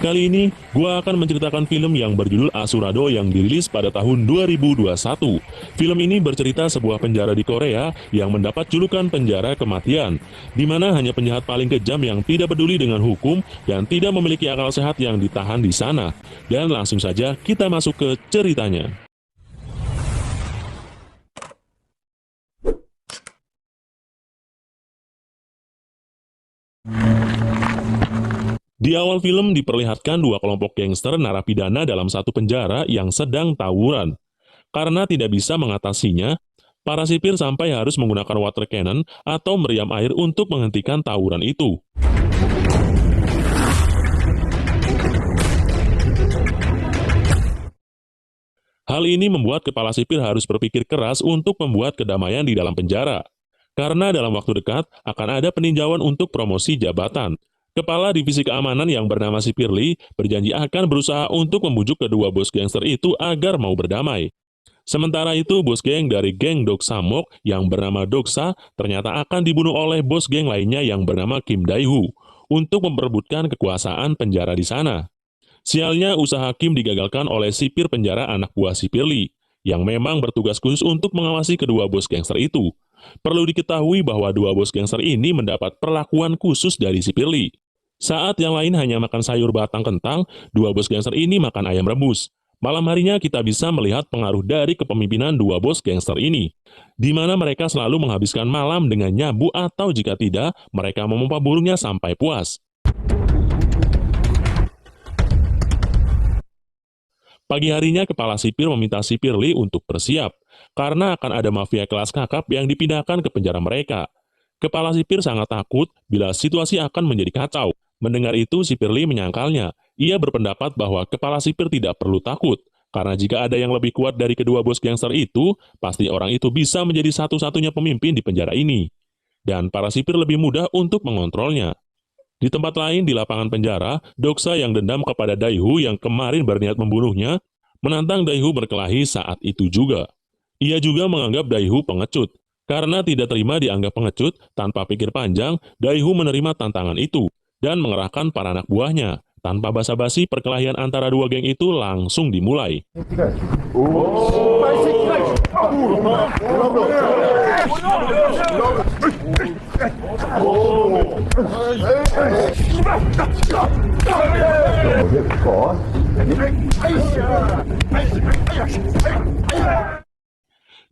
Kali ini, gua akan menceritakan film yang berjudul Asurado yang dirilis pada tahun 2021. Film ini bercerita sebuah penjara di Korea yang mendapat julukan penjara kematian, di mana hanya penjahat paling kejam yang tidak peduli dengan hukum dan tidak memiliki akal sehat yang ditahan di sana. Dan langsung saja kita masuk ke ceritanya. Di awal film diperlihatkan dua kelompok gangster narapidana dalam satu penjara yang sedang tawuran. Karena tidak bisa mengatasinya, para sipir sampai harus menggunakan water cannon atau meriam air untuk menghentikan tawuran itu. Hal ini membuat kepala sipir harus berpikir keras untuk membuat kedamaian di dalam penjara. Karena dalam waktu dekat akan ada peninjauan untuk promosi jabatan. Kepala divisi keamanan yang bernama Sipir Lee berjanji akan berusaha untuk membujuk kedua bos gangster itu agar mau berdamai. Sementara itu, bos geng dari geng Doksa Mok yang bernama Doksa ternyata akan dibunuh oleh bos geng lainnya yang bernama Kim Dae-hoo untuk memperebutkan kekuasaan penjara di sana. Sialnya, usaha Kim digagalkan oleh sipir penjara anak buah Sipir Lee, yang memang bertugas khusus untuk mengawasi kedua bos gangster itu. Perlu diketahui bahwa dua bos gangster ini mendapat perlakuan khusus dari Sipir Lee. Saat yang lain hanya makan sayur batang kentang, dua bos gangster ini makan ayam rebus. Malam harinya kita bisa melihat pengaruh dari kepemimpinan dua bos gangster ini, di mana mereka selalu menghabiskan malam dengan nyabu atau jika tidak, mereka memompa burungnya sampai puas. Pagi harinya, kepala sipir meminta Sipir Lee untuk bersiap, karena akan ada mafia kelas kakap yang dipindahkan ke penjara mereka. Kepala sipir sangat takut bila situasi akan menjadi kacau. Mendengar itu, Sipir Lee menyangkalnya. Ia berpendapat bahwa kepala sipir tidak perlu takut, karena jika ada yang lebih kuat dari kedua bos gangster itu, pasti orang itu bisa menjadi satu-satunya pemimpin di penjara ini. Dan para sipir lebih mudah untuk mengontrolnya. Di tempat lain di lapangan penjara, Doksa yang dendam kepada Dae-hoo yang kemarin berniat membunuhnya, menantang Dae-hoo berkelahi saat itu juga. Ia juga menganggap Dae-hoo pengecut. Karena tidak terima dianggap pengecut, tanpa pikir panjang, Dae-hoo menerima tantangan itu dan mengerahkan para anak buahnya. Tanpa basa-basi, perkelahian antara dua geng itu langsung dimulai.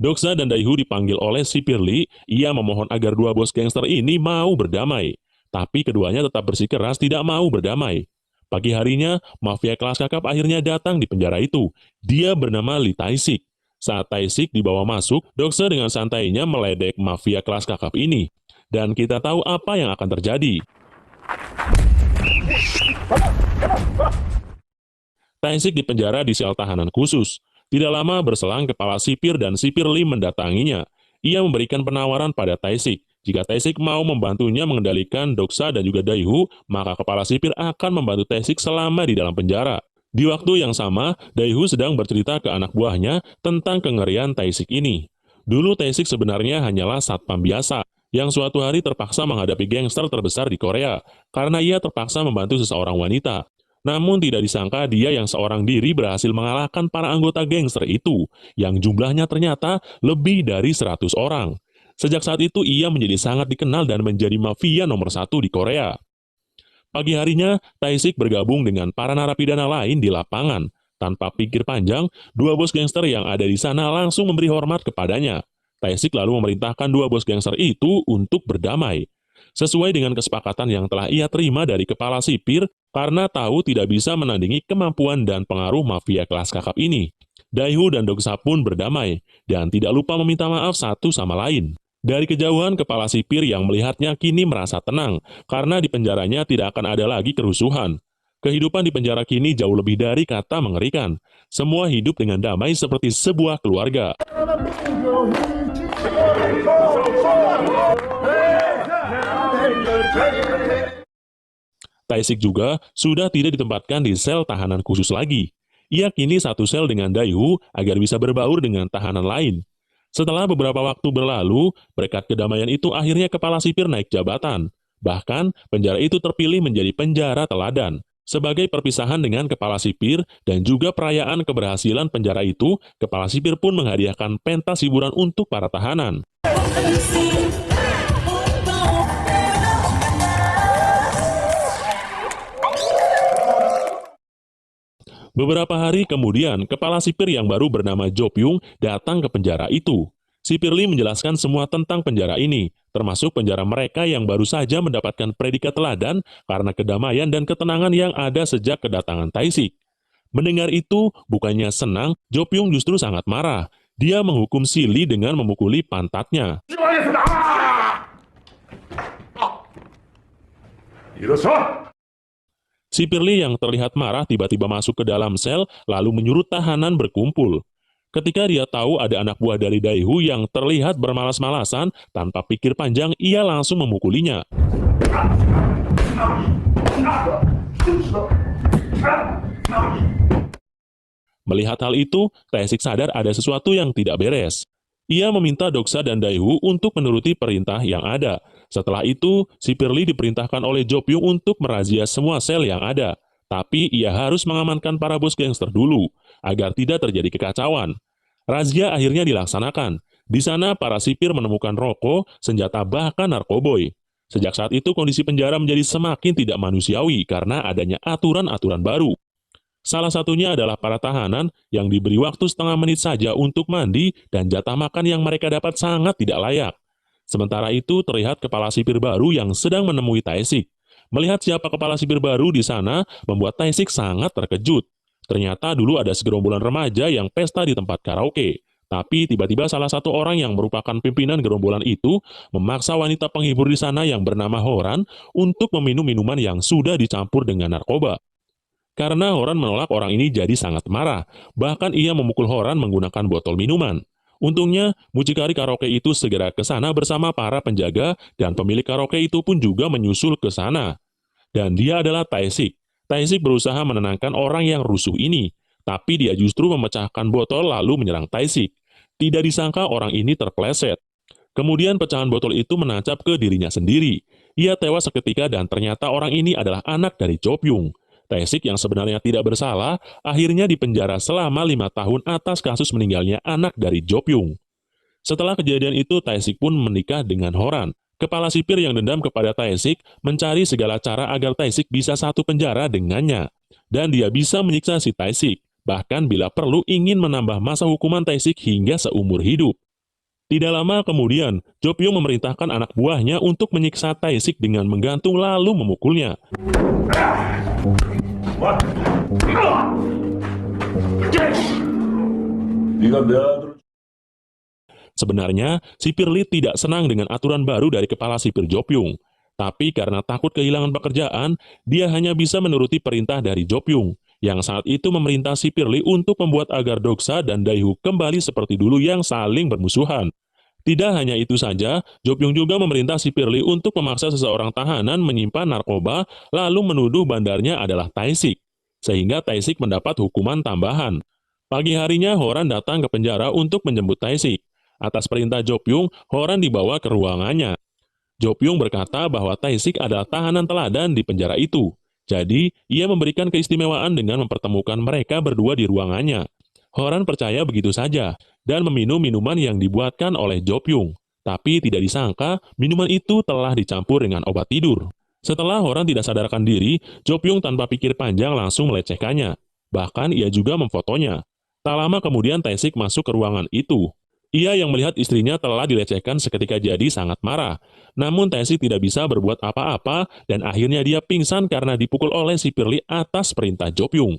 Doksa dan Dae-hoo dipanggil oleh Sipir Lee. Ia memohon agar dua bos gangster ini mau berdamai. Tapi keduanya tetap bersikeras tidak mau berdamai. Pagi harinya, mafia kelas kakap akhirnya datang di penjara itu. Dia bernama Lee Tae-sik. Saat Tae-sik dibawa masuk, Doksa dengan santainya meledek mafia kelas kakap ini. Dan kita tahu apa yang akan terjadi. Tae-sik dipenjara di sel tahanan khusus. Tidak lama berselang, kepala sipir dan Sipir Lee mendatanginya. Ia memberikan penawaran pada Tae-sik. Jika Tae-sik mau membantunya mengendalikan Doksa dan juga Dae-hoo, maka kepala sipir akan membantu Tae-sik selama di dalam penjara. Di waktu yang sama, Dae-hoo sedang bercerita ke anak buahnya tentang kengerian Tae-sik ini. Dulu Tae-sik sebenarnya hanyalah satpam biasa, yang suatu hari terpaksa menghadapi gangster terbesar di Korea, karena ia terpaksa membantu seseorang wanita. Namun tidak disangka dia yang seorang diri berhasil mengalahkan para anggota gangster itu, yang jumlahnya ternyata lebih dari 100 orang. Sejak saat itu ia menjadi sangat dikenal dan menjadi mafia nomor 1 di Korea. Pagi harinya, Tae-sik bergabung dengan para narapidana lain di lapangan. Tanpa pikir panjang, dua bos gangster yang ada di sana langsung memberi hormat kepadanya. Tae-sik lalu memerintahkan dua bos gangster itu untuk berdamai. Sesuai dengan kesepakatan yang telah ia terima dari kepala sipir, karena tahu tidak bisa menandingi kemampuan dan pengaruh mafia kelas kakap ini. Dae-hoo dan Doksa pun berdamai, dan tidak lupa meminta maaf satu sama lain. Dari kejauhan, kepala sipir yang melihatnya kini merasa tenang, karena di penjaranya tidak akan ada lagi kerusuhan. Kehidupan di penjara kini jauh lebih dari kata mengerikan. Semua hidup dengan damai seperti sebuah keluarga. Tae-sik juga sudah tidak ditempatkan di sel tahanan khusus lagi. Ia kini satu sel dengan Dae-hoo agar bisa berbaur dengan tahanan lain. Setelah beberapa waktu berlalu, berkat kedamaian itu akhirnya kepala sipir naik jabatan. Bahkan, penjara itu terpilih menjadi penjara teladan. Sebagai perpisahan dengan kepala sipir dan juga perayaan keberhasilan penjara itu, kepala sipir pun menghadiahkan pentas hiburan untuk para tahanan. Beberapa hari kemudian, kepala sipir yang baru bernama Jo Pyung datang ke penjara itu. Sipir Lee menjelaskan semua tentang penjara ini, termasuk penjara mereka yang baru saja mendapatkan predikat teladan karena kedamaian dan ketenangan yang ada sejak kedatangan Taisik. Mendengar itu, bukannya senang, Jo Pyung justru sangat marah. Dia menghukum si Lee dengan memukuli pantatnya. Sipir Lee yang terlihat marah tiba-tiba masuk ke dalam sel lalu menyuruh tahanan berkumpul. Ketika dia tahu ada anak buah dari Daehu yang terlihat bermalas-malasan, tanpa pikir panjang ia langsung memukulinya. Melihat hal itu, Taesik sadar ada sesuatu yang tidak beres. Ia meminta Doksa dan Daehu untuk menuruti perintah yang ada. Setelah itu, Sipir Lee diperintahkan oleh Jo Pyung untuk merazia semua sel yang ada. Tapi ia harus mengamankan para bos gangster dulu, agar tidak terjadi kekacauan. Razia akhirnya dilaksanakan. Di sana, para sipir menemukan rokok, senjata, bahkan narkoboy. Sejak saat itu, kondisi penjara menjadi semakin tidak manusiawi karena adanya aturan-aturan baru. Salah satunya adalah para tahanan yang diberi waktu setengah menit saja untuk mandi dan jatah makan yang mereka dapat sangat tidak layak. Sementara itu terlihat kepala sipir baru yang sedang menemui Taesik. Melihat siapa kepala sipir baru di sana membuat Taesik sangat terkejut. Ternyata dulu ada segerombolan remaja yang pesta di tempat karaoke. Tapi tiba-tiba salah satu orang yang merupakan pimpinan gerombolan itu memaksa wanita penghibur di sana yang bernama Horan untuk meminum minuman yang sudah dicampur dengan narkoba. Karena Horan menolak, orang ini jadi sangat marah. Bahkan ia memukul Horan menggunakan botol minuman. Untungnya, mucikari karaoke itu segera ke sana bersama para penjaga dan pemilik karaoke itu pun juga menyusul ke sana. Dan dia adalah Taesik. Taesik berusaha menenangkan orang yang rusuh ini. Tapi dia justru memecahkan botol lalu menyerang Taesik. Tidak disangka orang ini terpleset. Kemudian pecahan botol itu menancap ke dirinya sendiri. Ia tewas seketika dan ternyata orang ini adalah anak dari Jo Pyung. Taesik yang sebenarnya tidak bersalah, akhirnya dipenjara selama 5 tahun atas kasus meninggalnya anak dari Jo Pyung. Setelah kejadian itu, Taesik pun menikah dengan Horan. Kepala sipir yang dendam kepada Taesik mencari segala cara agar Taesik bisa satu penjara dengannya. Dan dia bisa menyiksa si Taesik, bahkan bila perlu ingin menambah masa hukuman Taesik hingga seumur hidup. Tidak lama kemudian, Jo Pyung memerintahkan anak buahnya untuk menyiksa Taesik dengan menggantung lalu memukulnya. Sebenarnya, Sipir Lee tidak senang dengan aturan baru dari kepala sipir Jo Pyung. Tapi karena takut kehilangan pekerjaan, dia hanya bisa menuruti perintah dari Jo Pyung, yang saat itu memerintah Sipir Lee untuk membuat agar Doksa dan Daehu kembali seperti dulu yang saling bermusuhan. Tidak hanya itu saja, Jo Pyung juga memerintah Sipir Lee untuk memaksa seseorang tahanan menyimpan narkoba lalu menuduh bandarnya adalah Taesik, sehingga Taesik mendapat hukuman tambahan. Pagi harinya Horan datang ke penjara untuk menjemput Taesik. Atas perintah Jo Pyung, Horan dibawa ke ruangannya. Jo Pyung berkata bahwa Taesik adalah tahanan teladan di penjara itu. Jadi, ia memberikan keistimewaan dengan mempertemukan mereka berdua di ruangannya. Horan percaya begitu saja, dan meminum minuman yang dibuatkan oleh Jo Pyung. Tapi tidak disangka, minuman itu telah dicampur dengan obat tidur. Setelah Horan tidak sadarkan diri, Jo Pyung tanpa pikir panjang langsung melecehkannya. Bahkan ia juga memfotonya. Tak lama kemudian Taesik masuk ke ruangan itu. Ia yang melihat istrinya telah dilecehkan seketika jadi sangat marah. Namun Taesik tidak bisa berbuat apa-apa dan akhirnya dia pingsan karena dipukul oleh Sipir Lee atas perintah Jo Pyung.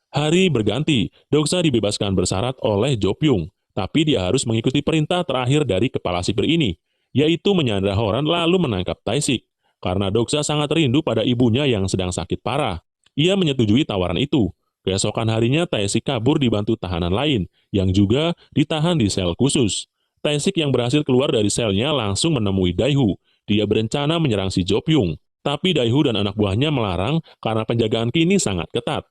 Hari berganti, Doksa dibebaskan bersyarat oleh Jo Pyung, tapi dia harus mengikuti perintah terakhir dari kepala sipir ini, yaitu menyandra Horan lalu menangkap Taesik. Karena Doksa sangat rindu pada ibunya yang sedang sakit parah, ia menyetujui tawaran itu. Keesokan harinya Taesik kabur dibantu tahanan lain, yang juga ditahan di sel khusus. Taesik yang berhasil keluar dari selnya langsung menemui Daehu. Dia berencana menyerang si Jo Pyung, tapi Daehu dan anak buahnya melarang karena penjagaan kini sangat ketat.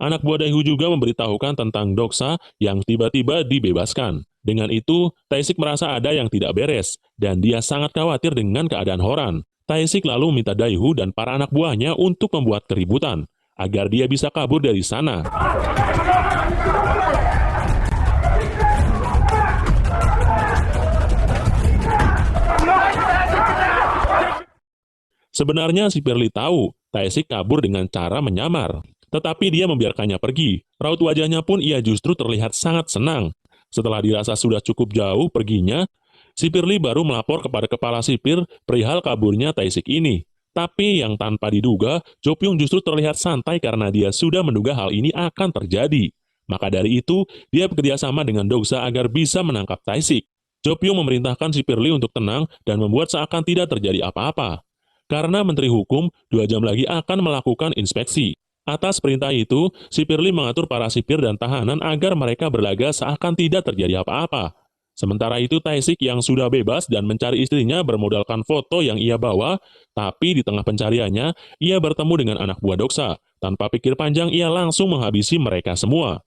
Anak buah Daehu juga memberitahukan tentang Doksa yang tiba-tiba dibebaskan. Dengan itu, Taesik merasa ada yang tidak beres, dan dia sangat khawatir dengan keadaan Horan. Tae-sik lalu meminta Dae-hoo dan para anak buahnya untuk membuat keributan, agar dia bisa kabur dari sana. Sebenarnya sipir Lee tahu Tae-sik kabur dengan cara menyamar, tetapi dia membiarkannya pergi. Raut wajahnya pun ia justru terlihat sangat senang. Setelah dirasa sudah cukup jauh perginya, sipir Lee baru melapor kepada kepala sipir perihal kaburnya Tae-sik ini. Tapi yang tanpa diduga, Jo Pyung justru terlihat santai karena dia sudah menduga hal ini akan terjadi. Maka dari itu, dia bekerja sama dengan Doksa agar bisa menangkap Tae-sik. Jo Pyung memerintahkan sipir Lee untuk tenang dan membuat seakan tidak terjadi apa-apa. Karena Menteri Hukum 2 jam lagi akan melakukan inspeksi. Atas perintah itu, sipir Lee mengatur para sipir dan tahanan agar mereka berlaga seakan tidak terjadi apa-apa. Sementara itu Tae-sik yang sudah bebas dan mencari istrinya bermodalkan foto yang ia bawa, tapi di tengah pencariannya, ia bertemu dengan anak buah Doksa. Tanpa pikir panjang, ia langsung menghabisi mereka semua.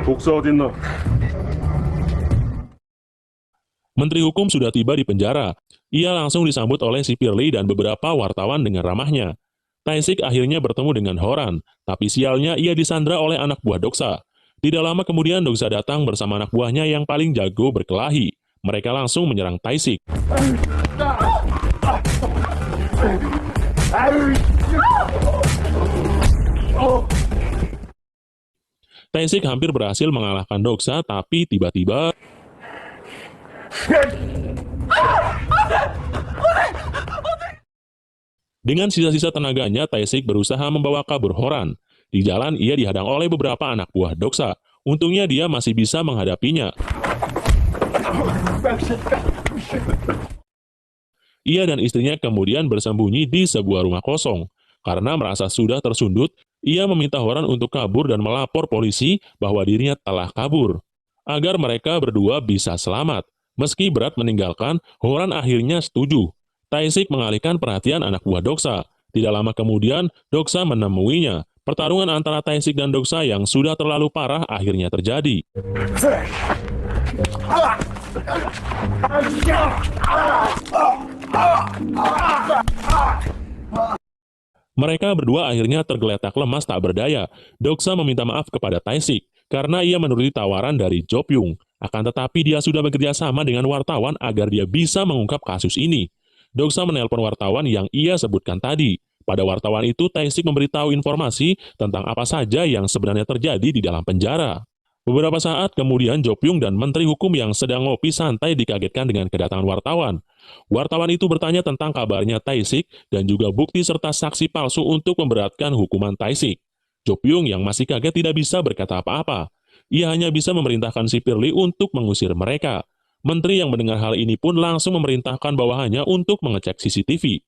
독사 어딨나? Menteri Hukum sudah tiba di penjara. Ia langsung disambut oleh sipir Lee dan beberapa wartawan dengan ramahnya. Tae-sik akhirnya bertemu dengan Horan, tapi sialnya ia disandra oleh anak buah Doksa. Tidak lama kemudian Doksa datang bersama anak buahnya yang paling jago berkelahi. Mereka langsung menyerang Tae-sik. Tae-sik hampir berhasil mengalahkan Doksa, tapi tiba-tiba dengan sisa-sisa tenaganya, Tae-sik berusaha membawa kabur Horan. Di jalan, ia dihadang oleh beberapa anak buah Doksa. Untungnya dia masih bisa menghadapinya. Ia dan istrinya kemudian bersembunyi di sebuah rumah kosong. Karena merasa sudah tersundut, ia meminta Horan untuk kabur dan melapor polisi bahwa dirinya telah kabur, agar mereka berdua bisa selamat. Meski berat meninggalkan, Horan akhirnya setuju. Tae-sik mengalihkan perhatian anak buah Doksa. Tidak lama kemudian, Doksa menemuinya. Pertarungan antara Tae-sik dan Doksa yang sudah terlalu parah akhirnya terjadi. Mereka berdua akhirnya tergeletak lemas tak berdaya. Doksa meminta maaf kepada Tae-sik karena ia menuruti tawaran dari Jo Pyung. Akan tetapi dia sudah bekerja sama dengan wartawan agar dia bisa mengungkap kasus ini. Doksa menelpon wartawan yang ia sebutkan tadi. Pada wartawan itu, Tae-sik memberitahu informasi tentang apa saja yang sebenarnya terjadi di dalam penjara. Beberapa saat kemudian, Jo Pyung dan Menteri Hukum yang sedang ngopi santai dikagetkan dengan kedatangan wartawan. Wartawan itu bertanya tentang kabarnya Tae-sik dan juga bukti serta saksi palsu untuk memberatkan hukuman Tae-sik. Jo Pyung yang masih kaget tidak bisa berkata apa-apa. Ia hanya bisa memerintahkan sipir Lee untuk mengusir mereka. Menteri yang mendengar hal ini pun langsung memerintahkan bawahannya untuk mengecek CCTV.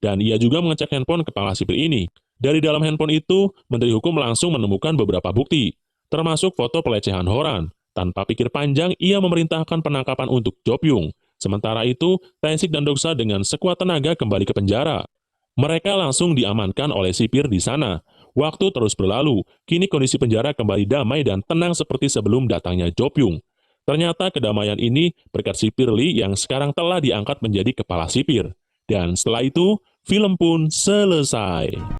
Dan ia juga mengecek handphone kepala sipir ini. Dari dalam handphone itu, Menteri Hukum langsung menemukan beberapa bukti, termasuk foto pelecehan Horan. Tanpa pikir panjang, ia memerintahkan penangkapan untuk Jo Pyung. Sementara itu, Tae-sik dan Doksa dengan sekuat tenaga kembali ke penjara. Mereka langsung diamankan oleh sipir di sana. Waktu terus berlalu, kini kondisi penjara kembali damai dan tenang seperti sebelum datangnya Jo Pyung. Ternyata kedamaian ini berkat sipir Lee yang sekarang telah diangkat menjadi kepala sipir. Dan setelah itu, film pun selesai.